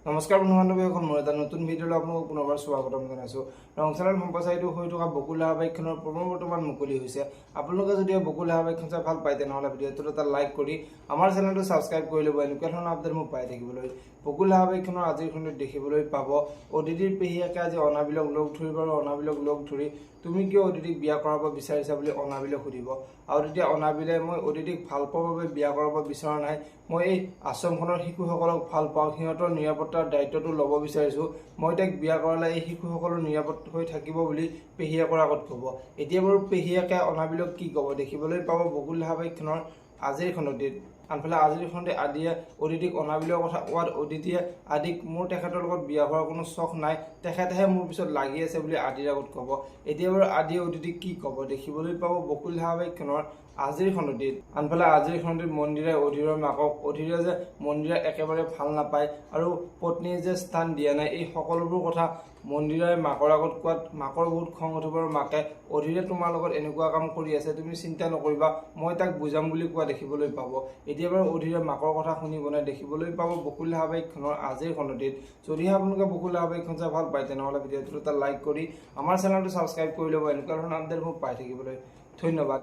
নমস্কাৰ বন্ধু বান্ধৱী, এখন মই এটা নতুন ভিডিঅ'লৈ আপোনালোকক পুনৰবাৰ স্বাগতম জনাইছোঁ। ৰংচালাল সম্প্ৰচাৰিত হৈ থকা বকুল ধাৰাবাহিকখনৰ বৰ্তমান মুকলি হৈছে। আপোনালোকে যদি বকুল ধাৰাবাহিকখন চাই ভাল পায় তেনেহ'লে ভিডিঅ'টোত এটা লাইক কৰি আমাৰ চেনেলটো ছাবস্ক্ৰাইব কৰি ল'ব, এনেকুৱা ধৰণৰ আপডেট মোক পাই থাকিবলৈ। বকুল ধাৰাবাহিকখনৰ আজিৰ খণ্ডত দেখিবলৈ পাব অদিতিৰ পেহীয়েকে আজি অনাবিলক লগ ধৰিব আৰু অনাবিলক লগ ধৰি তুমি কিয় অদিতিক বিয়া কৰাব বিচাৰিছা বুলি অনাবিলক সুধিব। আৰু তেতিয়া অনাবিলে মই অদিতিক ভাল পোৱাৰ বাবে বিয়া কৰাব বিচৰা নাই, মই এই আশ্ৰমখনৰ শিশুসকলক ভাল পাওঁ, সিহঁতৰ নিৰাপত্তাৰ দায়িত্বটো ল'ব বিচাৰিছোঁ, মই তাইক বিয়া কৰালে এই শিশুসকলৰ নিৰাপদ হৈ থাকিব বুলি পেহীয়েকৰ আগত ক'ব। এতিয়া বাৰু পেহীয়েকে অনাবিলক কি ক'ব দেখিবলৈ পাব বকুল ধাৰাবাহিকখনৰ আজিৰ খণ্ডটিত। আনফালে আজিৰ খণ্ডে আদিয়ে অদিতিক অনাবিলৰ কথা কোৱাত অদিতিয়ে আদিক মোৰ তেখেতৰ লগত বিয়া হোৱাৰ কোনো চখ নাই, তেখেতেহে মোৰ পিছত লাগি আছে বুলি আদিৰ আগত ক'ব। এতিয়া বাৰু আদিয়ে অদিতিক কি ক'ব দেখিবলৈ পাব বকুল ধাৰাবাহিকখনৰ আজিৰ খণ্ডটিত। আনফালে আজিৰ খণ্ডটিত মন্দিৰে অধীৰৰ মাকক, অধীৰে যে মন্দিৰে একেবাৰে ভাল নাপায় আৰু পত্নীয়ে যে স্থান দিয়া নাই, এই সকলোবোৰ কথা মন্দিৰে মাকৰ আগত কোৱাত মাকৰ বহুত খং উঠিব আৰু মাকে অধীৰে তোমাৰ লগত এনেকুৱা কাম কৰি আছে, তুমি চিন্তা নকৰিবা, মই তাক বুজাম বুলি কোৱা দেখিবলৈ পাব। এতিয়া বাৰু অধীৰে মাকৰ কথা শুনিব নাই দেখিবলৈ পাব বকুল ধাৰাবাহিকখনৰ আজিৰ খণ্ডটিত। যদিহে আপোনালোকে বকুল ধাৰাবাহিকখন চাই ভাল পায় তেনেহ'লে ভিডিঅ'টোত এটা লাইক কৰি আমাৰ চেনেলটো ছাবস্ক্ৰাইব কৰি ল'ব, এনেকুৱা ধৰণৰ আপডেট মোক পাই থাকিবলৈ। ধন্যবাদ।